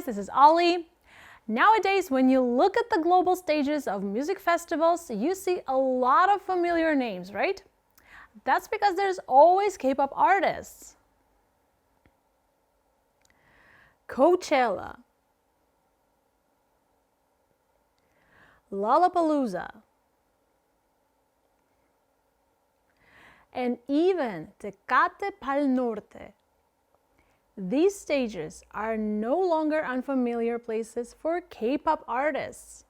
guys, this is Ollie. Nowadays, when you look at the global stages of music festivals, you see a lot of familiar names, right? That's because there's always K-pop artists. Coachella, Lollapalooza, and even Tecate Pal Norte. These stages are no longer unfamiliar places for K-pop artists.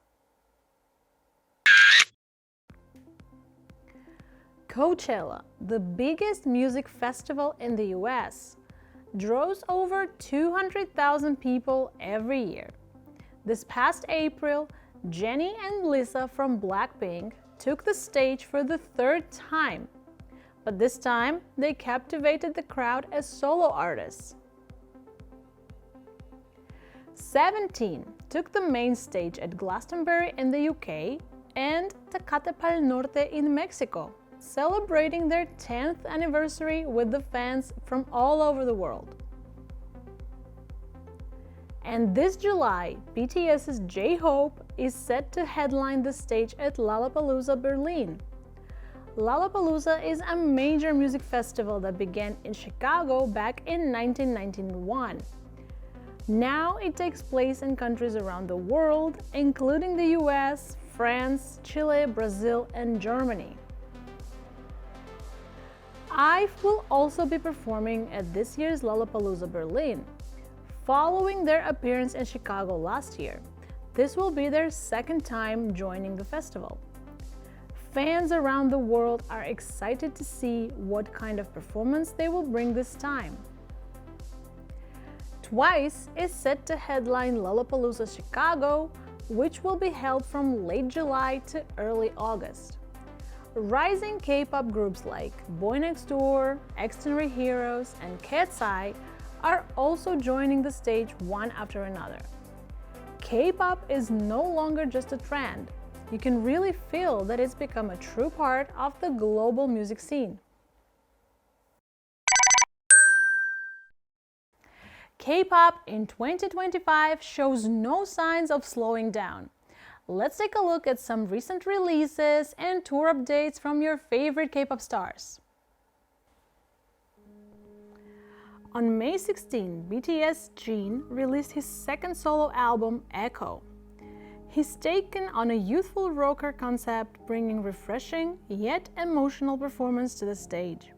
Coachella, the biggest music festival in the US, draws over 200,000 people every year. This past April, Jennie and Lisa from Blackpink took the stage for the third time, but this time they captivated the crowd as solo artists. 17 took the main stage at Glastonbury in the UK and Tecate Pal Norte in Mexico, celebrating their 10th anniversary with the fans from all over the world. And this July, BTS's J-HOPE is set to headline the stage at Lollapalooza Berlin. Lollapalooza is a major music festival that began in Chicago back in 1991. Now it takes place in countries around the world, including the US, France, Chile, Brazil, and Germany. IVE will also be performing at this year's Lollapalooza Berlin. Following their appearance in Chicago last year, this will be their second time joining the festival. Fans around the world are excited to see what kind of performance they will bring this time. TWICE is set to headline Lollapalooza Chicago, which will be held from late July to early August. Rising K-pop groups like Boy Next Door, Extraordinary Heroes, and Cat's Eye are also joining the stage one after another. K-pop is no longer just a trend. You can really feel that it's become a true part of the global music scene. K-pop in 2025 shows no signs of slowing down. Let's take a look at some recent releases and tour updates from your favorite K-pop stars. On May 16, BTS Jean released his second solo album, Echo. He's taken on a youthful rocker concept, bringing refreshing yet emotional performance to the stage.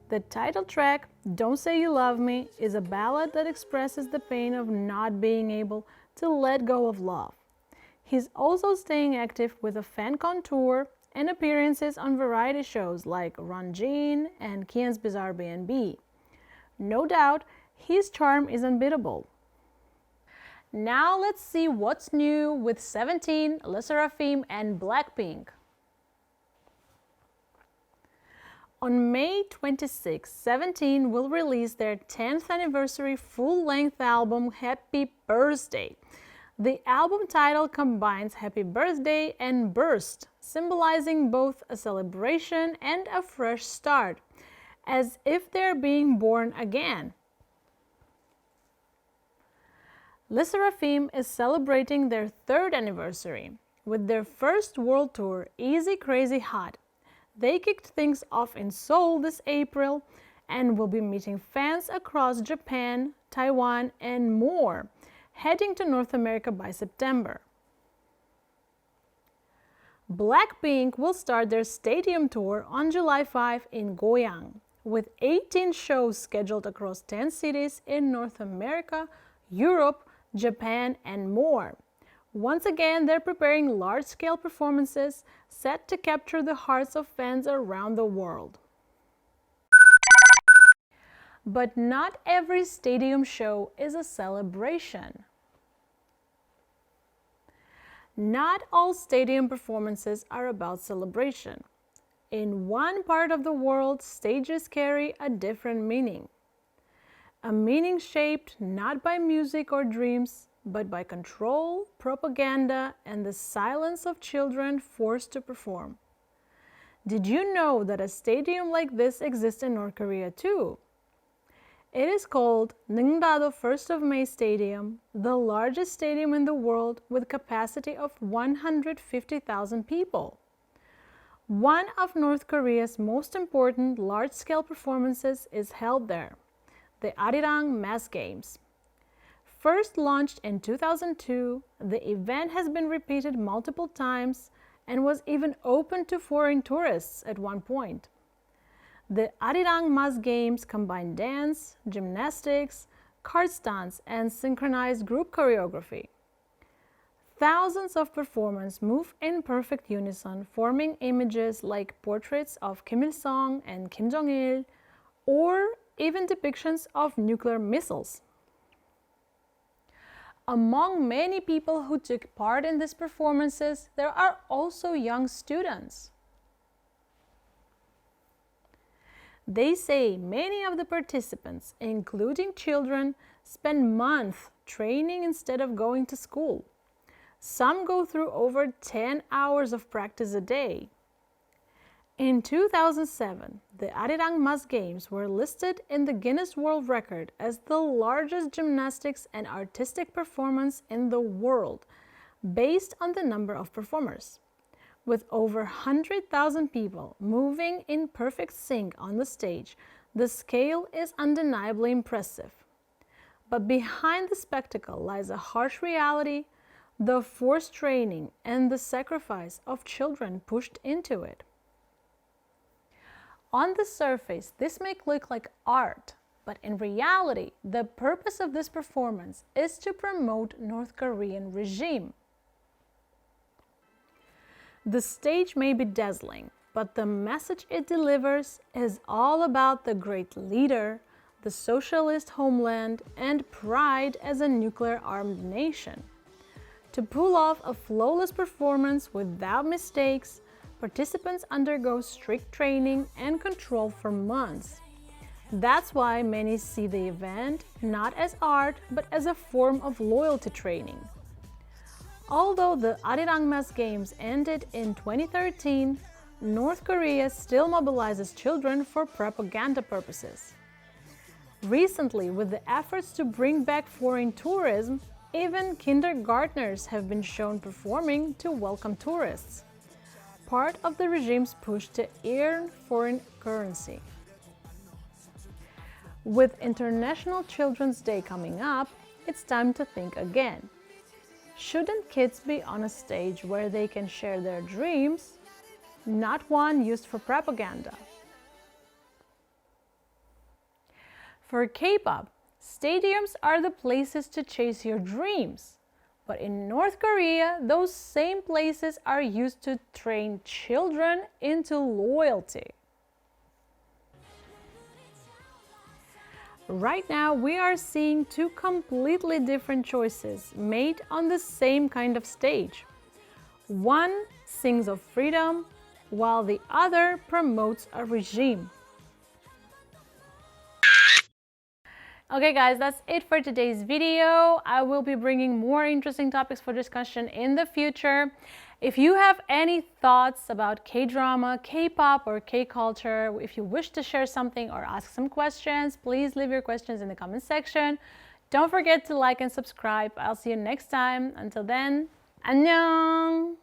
The title track, Don't Say You Love Me, is a ballad that expresses the pain of not being able to let go of love. He's also staying active with a fan-con tour and appearances on variety shows like Run Jean and Kian's Bizarre B&B. No doubt, his charm is unbeatable. Now let's see what's new with 17, SSERAFIM, and Blackpink. On May 26, 17 will release their 10th anniversary full-length album, Happy Birthday. The album title combines Happy Birthday and Burst, symbolizing both a celebration and a fresh start, as if they're being born again. SSERAFIM is celebrating their 3rd anniversary with their first world tour, Easy Crazy Hot. They kicked things off in Seoul this April and will be meeting fans across Japan, Taiwan, and more, heading to North America by September. Blackpink will start their stadium tour on July 5 in Goyang, with 18 shows scheduled across 10 cities in North America, Europe, Japan, and more. Once again, they're preparing large-scale performances set to capture the hearts of fans around the world. But not every stadium show is a celebration. Not all stadium performances are about celebration. In one part of the world, stages carry a different meaning. A meaning shaped not by music or dreams, but by control, propaganda, and the silence of children forced to perform. Did you know that a stadium like this exists in North Korea too? It is called Ningdado 1st of May Stadium, the largest stadium in the world with capacity of 150,000 people. One of North Korea's most important large-scale performances is held there, the Arirang Mass Games. First launched in 2002, the event has been repeated multiple times and was even open to foreign tourists at one point. The Arirang Mass Games combine dance, gymnastics, card stunts, and synchronized group choreography. Thousands of performers move in perfect unison, forming images like portraits of Kim Il-sung and Kim Jong-il, or even depictions of nuclear missiles. Among many people who took part in these performances, there are also young students. They say many of the participants, including children, spend months training instead of going to school. Some go through over 10 hours of practice a day. In 2007, the Arirang Mass Games were listed in the Guinness World Record as the largest gymnastics and artistic performance in the world, based on the number of performers. With over 100,000 people moving in perfect sync on the stage, the scale is undeniably impressive. But behind the spectacle lies a harsh reality, the forced training and the sacrifice of children pushed into it. On the surface, this may look like art, but in reality, the purpose of this performance is to promote North Korean regime. The stage may be dazzling, but the message it delivers is all about the great leader, the socialist homeland, and pride as a nuclear-armed nation. To pull off a flawless performance without mistakes, participants undergo strict training and control for months. That's why many see the event not as art, but as a form of loyalty training. Although the Arirang Mass Games ended in 2013, North Korea still mobilizes children for propaganda purposes. Recently, with the efforts to bring back foreign tourism, even kindergartners have been shown performing to welcome tourists, part of the regime's push to earn foreign currency. With International Children's Day coming up, it's time to think again. Shouldn't kids be on a stage where they can share their dreams, not one used for propaganda? For K-pop, stadiums are the places to chase your dreams. But in North Korea, those same places are used to train children into loyalty. Right now, we are seeing two completely different choices made on the same kind of stage. One sings of freedom, while the other promotes a regime. Okay guys, that's it for today's video. I will be bringing more interesting topics for discussion in the future. If you have any thoughts about K-drama, K-pop, or K-culture, if you wish to share something or ask some questions, please leave your questions in the comment section. Don't forget to like and subscribe. I'll see you next time. Until then, 안녕!